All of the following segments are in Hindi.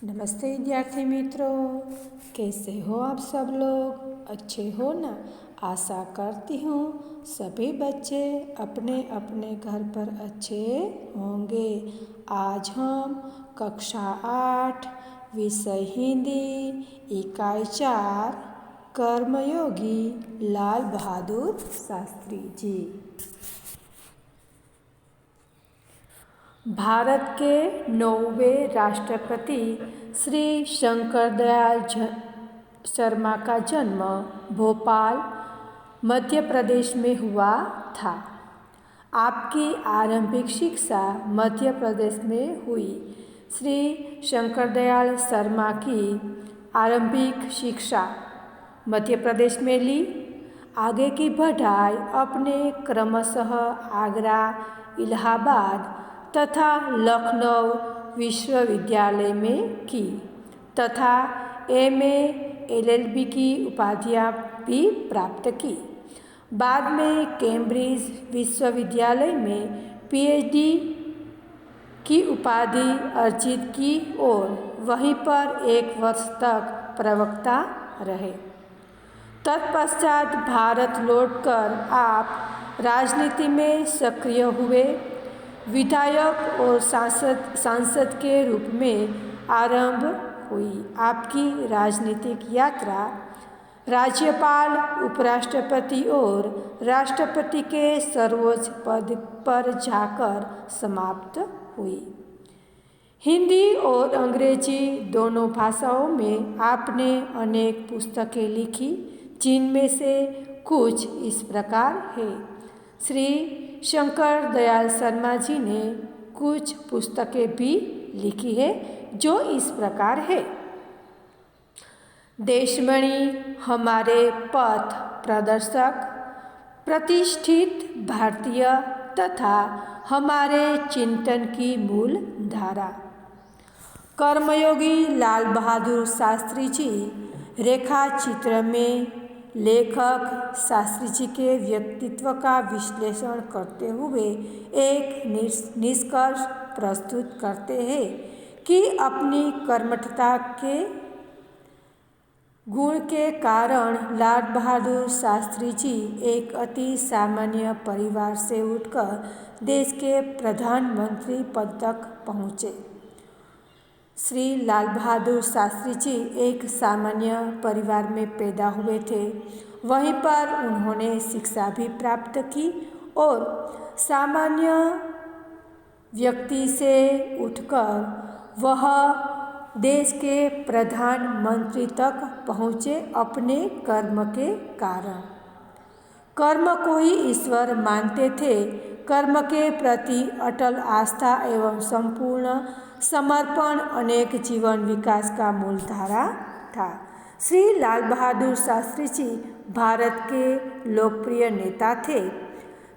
नमस्ते विद्यार्थी मित्रों, कैसे हो आप सब लोग? अच्छे हो ना? आशा करती हूँ सभी बच्चे अपने अपने घर पर अच्छे होंगे। आज हम कक्षा 8 विषय हिंदी इकाई 4 कर्मयोगी लाल बहादुर शास्त्री जी। भारत के 9वें राष्ट्रपति श्री शंकरदयाल शर्मा का जन्म भोपाल मध्य प्रदेश में हुआ था। आपकी आरंभिक शिक्षा मध्य प्रदेश में हुई। श्री शंकरदयाल शर्मा की आरंभिक शिक्षा मध्य प्रदेश में ली। आगे की पढ़ाई अपने क्रमशः आगरा, इलाहाबाद तथा लखनऊ विश्वविद्यालय में की तथा एमए, एलएलबी की उपाधियां भी प्राप्त की। बाद में कैम्ब्रिज विश्वविद्यालय में पीएचडी की उपाधि अर्जित की और वहीं पर 1 वर्ष तक प्रवक्ता रहे। तत्पश्चात भारत लौटकर आप राजनीति में सक्रिय हुए। विधायक और सांसद के रूप में आरंभ हुई आपकी राजनीतिक यात्रा। राज्यपाल, उपराष्ट्रपति और राष्ट्रपति के सर्वोच्च पद पर जाकर समाप्त हुई। हिंदी और अंग्रेजी दोनों भाषाओं में आपने अनेक पुस्तकें लिखी, जिनमें से कुछ इस प्रकार है। श्री शंकर दयाल शर्मा जी ने कुछ पुस्तकें भी लिखी है, जो इस प्रकार है। देशमणि, हमारे पथ प्रदर्शक, प्रतिष्ठित भारतीय तथा हमारे चिंतन की मूल धारा। कर्मयोगी लाल बहादुर शास्त्री जी रेखा चित्र में लेखक शास्त्री जी के व्यक्तित्व का विश्लेषण करते हुए एक निष्कर्ष प्रस्तुत करते हैं कि अपनी कर्मठता के गुण के कारण लाल बहादुर शास्त्री जी एक अति सामान्य परिवार से उठकर देश के प्रधानमंत्री पद तक पहुँचे। श्री लाल बहादुर शास्त्री जी एक सामान्य परिवार में पैदा हुए थे। वहीं पर उन्होंने शिक्षा भी प्राप्त की और सामान्य व्यक्ति से उठकर वह देश के प्रधानमंत्री तक पहुँचे अपने कर्म के कारण। कर्म को ही ईश्वर मानते थे। कर्म के प्रति अटल आस्था एवं संपूर्ण समर्पण अनेक जीवन विकास का मूलधारा था। श्री लाल बहादुर शास्त्री जी भारत के लोकप्रिय नेता थे।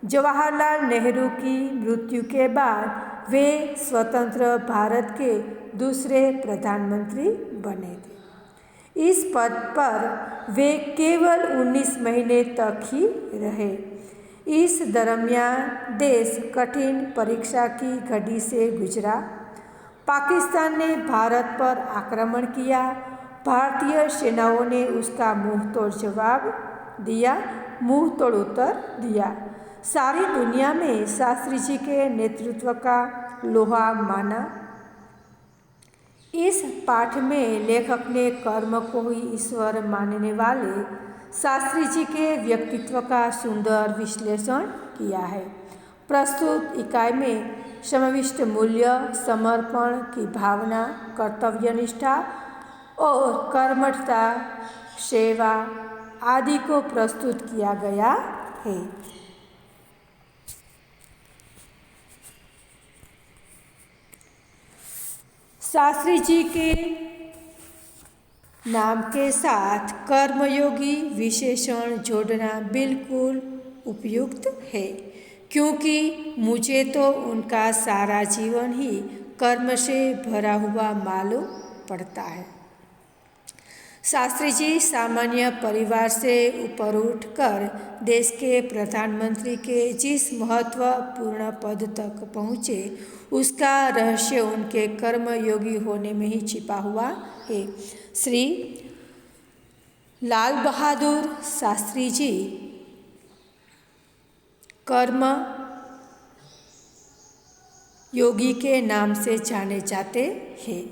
जवाहरलाल नेहरू की मृत्यु के बाद वे स्वतंत्र भारत के दूसरे प्रधानमंत्री बने थे। इस पद पर वे केवल 19 महीने तक ही रहे। इस दरमियान देश कठिन परीक्षा की घड़ी से गुजरा। पाकिस्तान ने भारत पर आक्रमण किया। भारतीय सेनाओं ने उसका मुंहतोड़ जवाब दिया, मुंहतोड़ उत्तर दिया। सारी दुनिया में शास्त्री जी के नेतृत्व का लोहा माना। इस पाठ में लेखक ने कर्म को ही ईश्वर मानने वाले शास्त्री जी के व्यक्तित्व का सुंदर विश्लेषण किया है। प्रस्तुत इकाई में समाविष्ट मूल्य, समर्पण की भावना, कर्तव्यनिष्ठा और कर्मठता, सेवा आदि को प्रस्तुत किया गया है। शास्त्री जी के नाम के साथ कर्मयोगी विशेषण जोड़ना बिल्कुल उपयुक्त है, क्योंकि मुझे तो उनका सारा जीवन ही कर्म से भरा हुआ मालूम पड़ता है। शास्त्री जी सामान्य परिवार से ऊपर उठकर देश के प्रधानमंत्री के जिस महत्वपूर्ण पद तक पहुँचे, उसका रहस्य उनके कर्मयोगी होने में ही छिपा हुआ है। श्री लाल बहादुर शास्त्री जी कर्म योगी के नाम से जाने जाते हैं,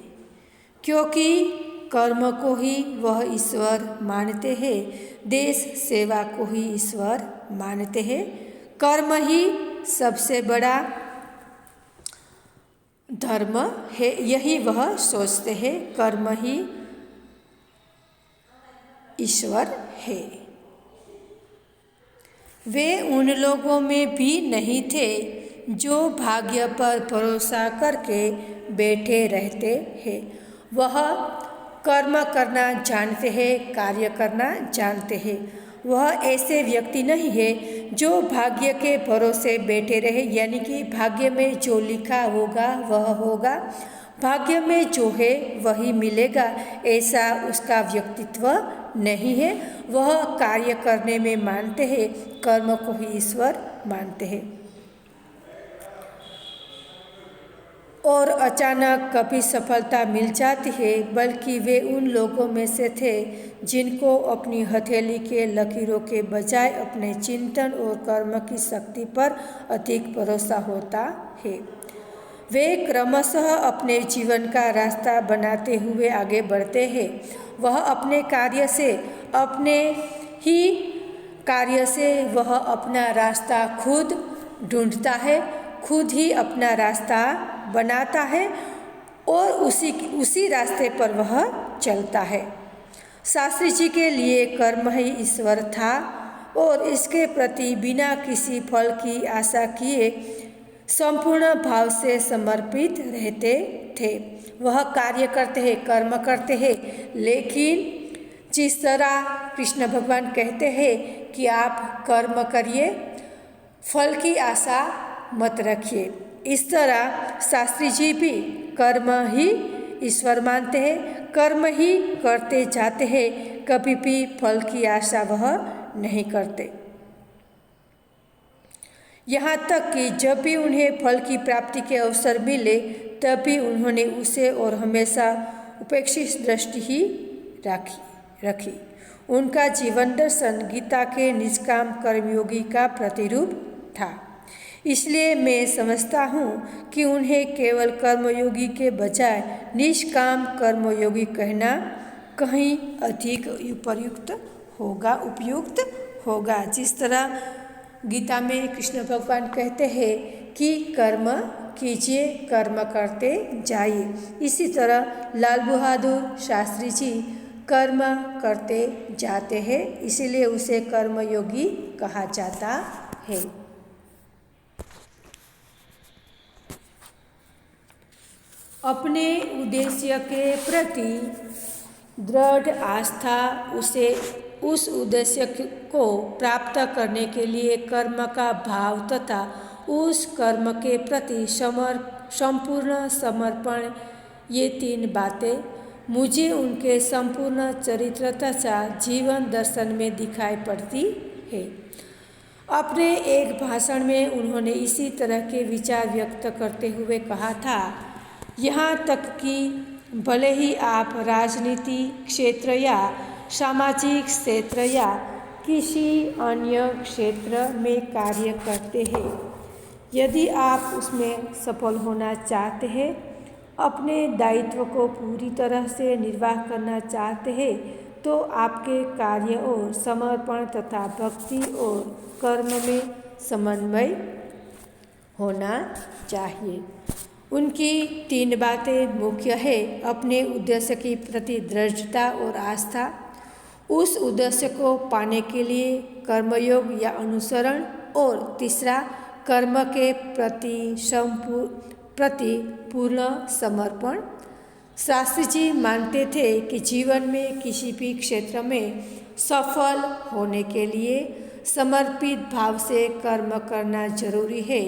क्योंकि कर्म को ही वह ईश्वर मानते हैं, देश सेवा को ही ईश्वर मानते हैं। कर्म ही सबसे बड़ा धर्म है, यही वह सोचते हैं। कर्म ही ईश्वर है। वे उन लोगों में भी नहीं थे जो भाग्य पर भरोसा करके बैठे रहते हैं। वह कर्म करना जानते हैं, कार्य करना जानते हैं। वह ऐसे व्यक्ति नहीं है जो भाग्य के भरोसे बैठे रहे, यानी कि भाग्य में जो लिखा होगा वह होगा, भाग्य में जो है वही मिलेगा, ऐसा उसका व्यक्तित्व नहीं है। वह कार्य करने में मानते हैं, कर्म को ही ईश्वर मानते हैं। और अचानक कभी सफलता मिल जाती है, बल्कि वे उन लोगों में से थे जिनको अपनी हथेली के लकीरों के बजाय अपने चिंतन और कर्म की शक्ति पर अधिक भरोसा होता है। वे क्रमशः अपने जीवन का रास्ता बनाते हुए आगे बढ़ते हैं। वह अपने कार्य से वह अपना रास्ता खुद ढूंढता है, खुद ही अपना रास्ता बनाता है और उसी रास्ते पर वह चलता है। शास्त्री जी के लिए कर्म ही ईश्वर था और इसके प्रति बिना किसी फल की आशा किए संपूर्ण भाव से समर्पित रहते थे। वह कार्य करते हैं, कर्म करते हैं, लेकिन जिस तरह कृष्ण भगवान कहते हैं कि आप कर्म करिए, फल की आशा मत रखिए, इस तरह शास्त्री जी भी कर्म ही ईश्वर मानते हैं, कर्म ही करते जाते हैं, कभी भी फल की आशा वह नहीं करते। यहाँ तक कि जब भी उन्हें फल की प्राप्ति के अवसर मिले, तब भी उन्होंने उसे और हमेशा उपेक्षित दृष्टि ही रखी। उनका जीवन दर्शन गीता के निष्काम कर्मयोगी का प्रतिरूप था। इसलिए मैं समझता हूँ कि उन्हें केवल कर्मयोगी के बजाय निष्काम कर्मयोगी कहना कहीं अधिक उपयुक्त होगा। जिस तरह गीता में कृष्ण भगवान कहते हैं कि कर्म कीजिए, कर्म करते जाइए, इसी तरह लाल बहादुर शास्त्री जी कर्म करते जाते हैं, इसीलिए उसे कर्मयोगी कहा जाता है। अपने उद्देश्य के प्रति दृढ़ आस्था उस उद्देश्य को प्राप्त करने के लिए कर्म का भाव तथा उस कर्म के प्रति संपूर्ण समर्पण, ये तीन बातें मुझे उनके संपूर्ण चरित्र तथा जीवन दर्शन में दिखाई पड़ती है। अपने एक भाषण में उन्होंने इसी तरह के विचार व्यक्त करते हुए कहा था, यहाँ तक कि भले ही आप राजनीति क्षेत्र या सामाजिक क्षेत्र या किसी अन्य क्षेत्र में कार्य करते हैं, यदि आप उसमें सफल होना चाहते हैं, अपने दायित्व को पूरी तरह से निर्वाह करना चाहते हैं, तो आपके कार्य और समर्पण तथा भक्ति और कर्म में समन्वय होना चाहिए। उनकी तीन बातें मुख्य है: अपने उद्देश्य के प्रति दृढ़ता और आस्था, उस उद्देश्य को पाने के लिए कर्मयोग या अनुसरण, और तीसरा कर्म के प्रति पूर्ण समर्पण। शास्त्री जी मानते थे कि जीवन में किसी भी क्षेत्र में सफल होने के लिए समर्पित भाव से कर्म करना जरूरी है।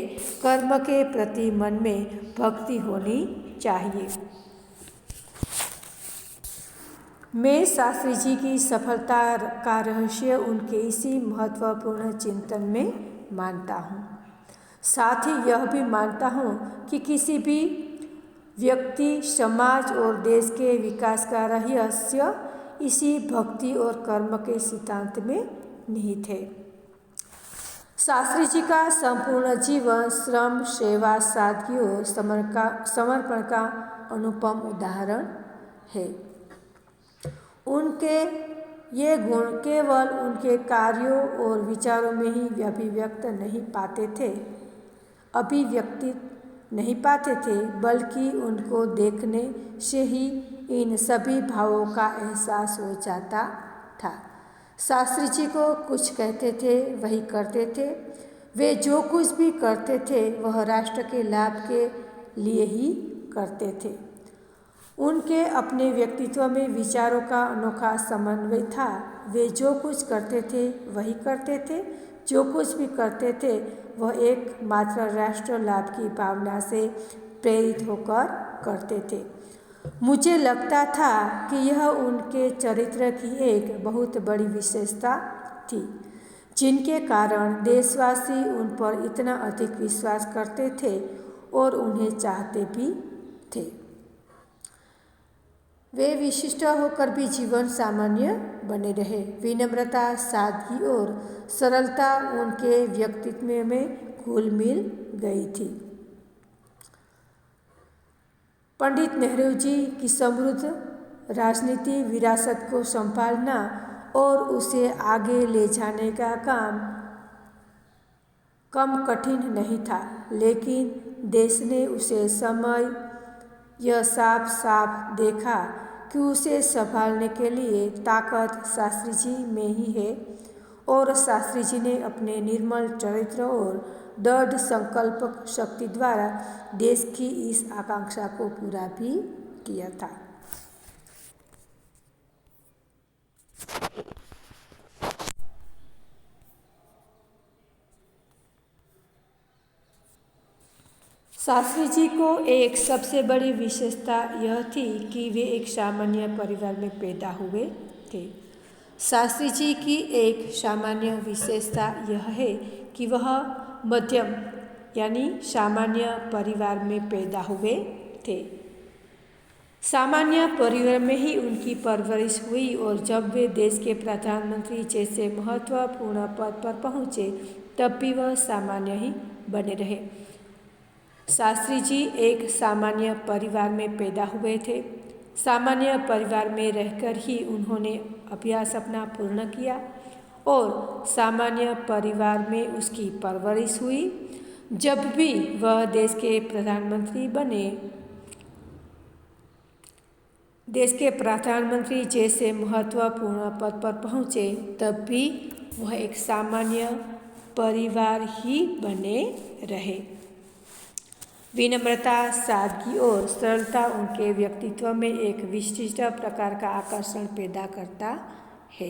कर्म के प्रति मन में भक्ति होनी चाहिए। मैं शास्त्री जी की सफलता का रहस्य उनके इसी महत्वपूर्ण चिंतन में मानता हूँ। साथ ही यह भी मानता हूँ कि किसी भी व्यक्ति, समाज और देश के विकास का रहस्य इसी भक्ति और कर्म के सिद्धांत में निहित है। शास्त्री जी का संपूर्ण जीवन श्रम, सेवा, सादगी और समर्पण का अनुपम उदाहरण है। उनके ये गुण केवल उनके कार्यों और विचारों में ही अभिव्यक्ति नहीं पाते थे, बल्कि उनको देखने से ही इन सभी भावों का एहसास हो जाता था। शास्त्री जी को कुछ कहते थे वही करते थे। वे जो कुछ भी करते थे वह राष्ट्र के लाभ के लिए ही करते थे। उनके अपने व्यक्तित्व में विचारों का अनोखा समन्वय था। वे जो कुछ करते थे वही करते थे। जो कुछ भी करते थे वह एकमात्र राष्ट्र लाभ की भावना से प्रेरित होकर करते थे। मुझे लगता था कि यह उनके चरित्र की एक बहुत बड़ी विशेषता थी, जिनके कारण देशवासी उन पर इतना अधिक विश्वास करते थे और उन्हें चाहते भी थे। वे विशिष्ट होकर भी जीवन सामान्य बने रहे। विनम्रता, सादगी और सरलता उनके व्यक्तित्व में घुल मिल गई थी। पंडित नेहरू जी की समृद्ध राजनीति विरासत को संभालना और उसे आगे ले जाने का काम कम कठिन नहीं था, लेकिन देश ने उसे समय यह साफ साफ देखा कि उसे संभालने के लिए ताकत शास्त्री जी में ही है, और शास्त्री जी ने अपने निर्मल चरित्र और दृढ़ संकल्प शक्ति द्वारा देश की इस आकांक्षा को पूरा भी किया था। शास्त्री जी को एक सबसे बड़ी विशेषता यह थी कि वे एक सामान्य परिवार में पैदा हुए थे। शास्त्री जी की एक सामान्य विशेषता यह है कि वह मध्यम यानी सामान्य परिवार में पैदा हुए थे। सामान्य परिवार में ही उनकी परवरिश हुई और जब वे देश के प्रधानमंत्री जैसे महत्वपूर्ण पद पर पहुँचे तब भी वह सामान्य ही बने रहे। शास्त्री जी एक सामान्य परिवार में पैदा हुए थे। सामान्य परिवार में रहकर ही उन्होंने अभ्यास अपना पूर्ण किया और सामान्य परिवार में उसकी परवरिश हुई। जब भी वह देश के प्रधानमंत्री बने, देश के प्रधानमंत्री जैसे महत्वपूर्ण पद पर पहुँचे तब भी वह एक सामान्य परिवार ही बने रहे। विनम्रता, सादगी और सरलता उनके व्यक्तित्व में एक विशिष्ट प्रकार का आकर्षण पैदा करता है।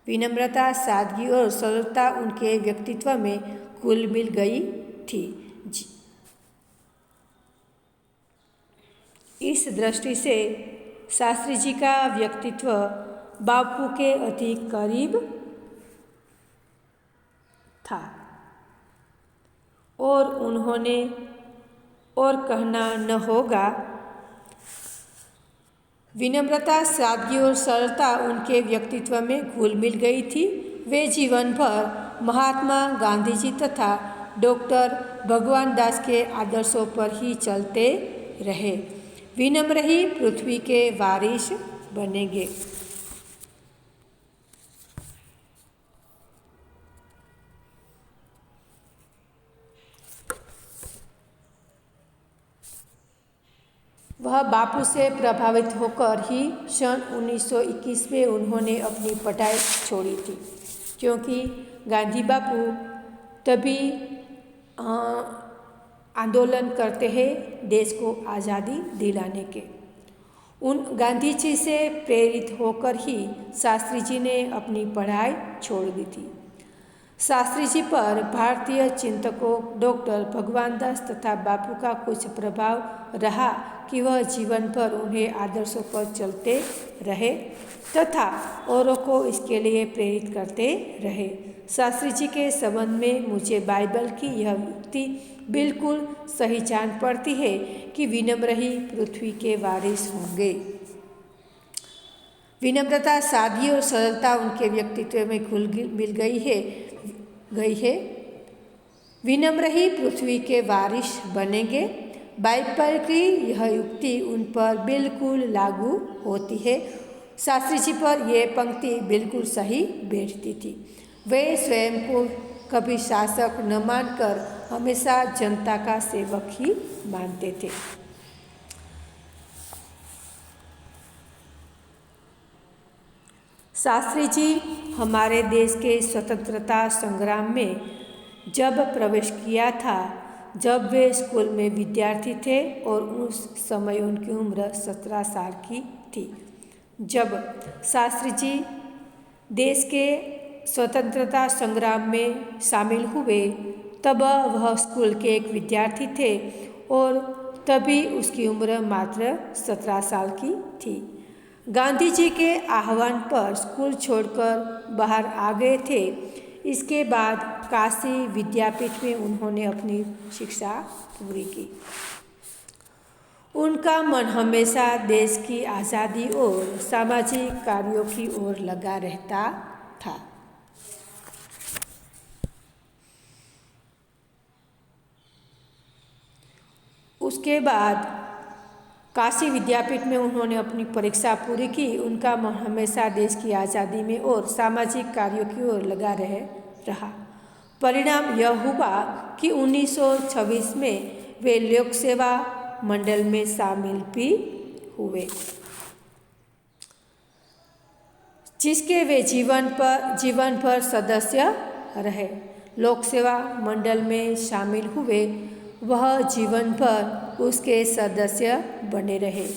विनम्रता, सादगी और सरलता उनके व्यक्तित्व में घुल मिल गई थी। इस दृष्टि से शास्त्री जी का व्यक्तित्व बापू के अधिक करीब था और उन्होंने और कहना न होगा। विनम्रता, सादगी और सरलता उनके व्यक्तित्व में घुल मिल गई थी। वे जीवन भर महात्मा गांधी जी तथा डॉक्टर भगवान दास के आदर्शों पर ही चलते रहे। विनम्र ही पृथ्वी के वारिस बनेंगे। वह बापू से प्रभावित होकर ही सन 1921 में उन्होंने अपनी पढ़ाई छोड़ी थी, क्योंकि गांधी बापू तभी आंदोलन करते हैं देश को आज़ादी दिलाने के। उन गांधी जी से प्रेरित होकर ही शास्त्री जी ने अपनी पढ़ाई छोड़ दी थी। शास्त्री जी पर भारतीय चिंतकों डॉक्टर भगवान दास तथा बापू का कुछ प्रभाव रहा कि वह जीवन भर उन्हें आदर्शों पर चलते रहे तथा औरों को इसके लिए प्रेरित करते रहे। शास्त्री जी के संबंध में मुझे बाइबल की यह उक्ति बिल्कुल सही जान पड़ती है कि विनम्र ही पृथ्वी के वारिस होंगे। विनम्रता, सादगी और सरलता उनके व्यक्तित्व में घुल मिल गई है। विनम्र ही पृथ्वी के वारिस बनेंगे। बाइबल की यह युक्ति उन पर बिल्कुल लागू होती है। शास्त्री जी पर यह पंक्ति बिल्कुल सही बैठती थी। वे स्वयं को कभी शासक न मानकर हमेशा जनता का सेवक ही मानते थे। शास्त्री जी हमारे देश के स्वतंत्रता संग्राम में जब प्रवेश किया था, जब वे स्कूल में विद्यार्थी थे और उस समय उनकी उम्र 17 साल की थी। जब शास्त्री जी देश के स्वतंत्रता संग्राम में शामिल हुए तब वह स्कूल के एक विद्यार्थी थे और तभी उसकी उम्र मात्र 17 साल की थी। गांधी जी के आह्वान पर स्कूल छोड़कर बाहर आ गए थे। इसके बाद काशी विद्यापीठ में उन्होंने अपनी शिक्षा पूरी की। उनका मन हमेशा देश की आज़ादी और सामाजिक कार्यों की ओर लगा रहता था। उसके बाद काशी विद्यापीठ में उन्होंने अपनी परीक्षा पूरी की। उनका मन हमेशा देश की आज़ादी में और सामाजिक कार्यों की ओर लगा रहा। परिणाम यह हुआ कि 1926 में वे लोक सेवा मंडल में शामिल भी हुए, जिसके वे जीवन भर सदस्य रहे। लोक सेवा मंडल में शामिल हुए, वह जीवन भर उसके सदस्य बने रहे।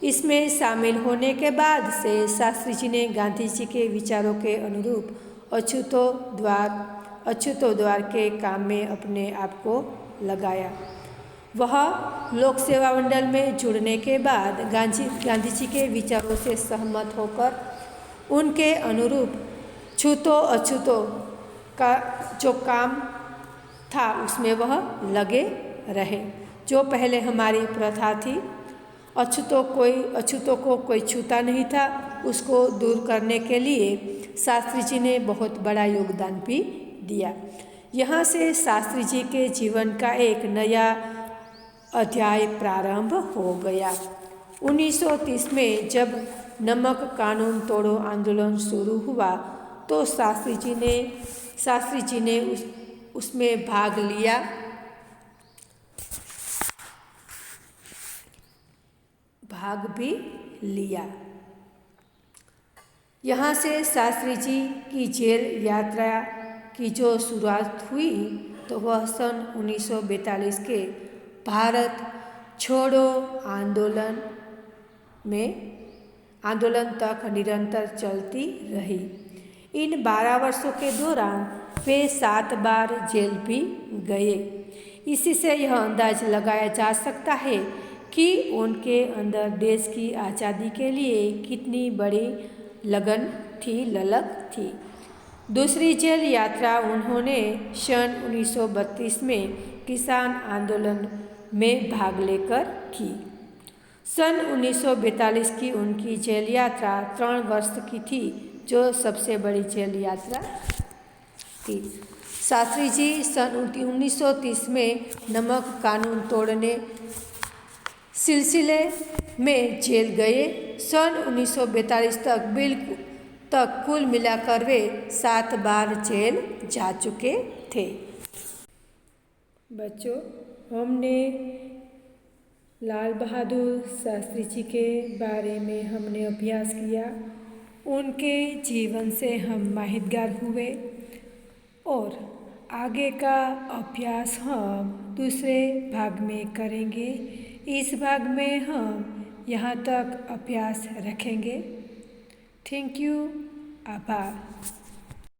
इसमें शामिल होने के बाद से शास्त्री जी ने गांधी जी के विचारों के अनुरूप अछूतोद्वार के काम में अपने आप को लगाया। वह लोक सेवा मंडल में जुड़ने के बाद गांधी जी के विचारों से सहमत होकर उनके अनुरूप छूतो अछूतो का जो काम था उसमें वह लगे रहे। जो पहले हमारी प्रथा थी, अछूतों को कोई छूता नहीं था, उसको दूर करने के लिए शास्त्री जी ने बहुत बड़ा योगदान भी दिया। यहाँ से शास्त्री जी के जीवन का एक नया अध्याय प्रारंभ हो गया। 1930 में जब नमक कानून तोड़ो आंदोलन शुरू हुआ तो शास्त्री जी ने उसमें भाग भी लिया। यहाँ से शास्त्री जी की जेल यात्रा की जो शुरुआत हुई तो वह सन 1942 के भारत छोड़ो आंदोलन तक निरंतर चलती रही। इन 12 वर्षों के दौरान वे 7 बार जेल भी गए। इसी से यह अंदाज लगाया जा सकता है कि उनके अंदर देश की आज़ादी के लिए कितनी बड़ी ललक थी। दूसरी जेल यात्रा उन्होंने सन 1932 में किसान आंदोलन में भाग लेकर की। सन 1942 की उनकी जेल यात्रा 3 वर्ष की थी, जो सबसे बड़ी जेल यात्रा थी। शास्त्री जी सन 1930 में नमक कानून तोड़ने सिलसिले में जेल गए। सन 1942 तक कुल मिलाकर वे 7 बार जेल जा चुके थे। बच्चों, हमने लाल बहादुर शास्त्री जी के बारे में हमने अभ्यास किया। उनके जीवन से हम माहितगार हुए और आगे का अभ्यास हम दूसरे भाग में करेंगे। इस भाग में हम यहाँ तक अभ्यास रखेंगे। Thank you. आभार।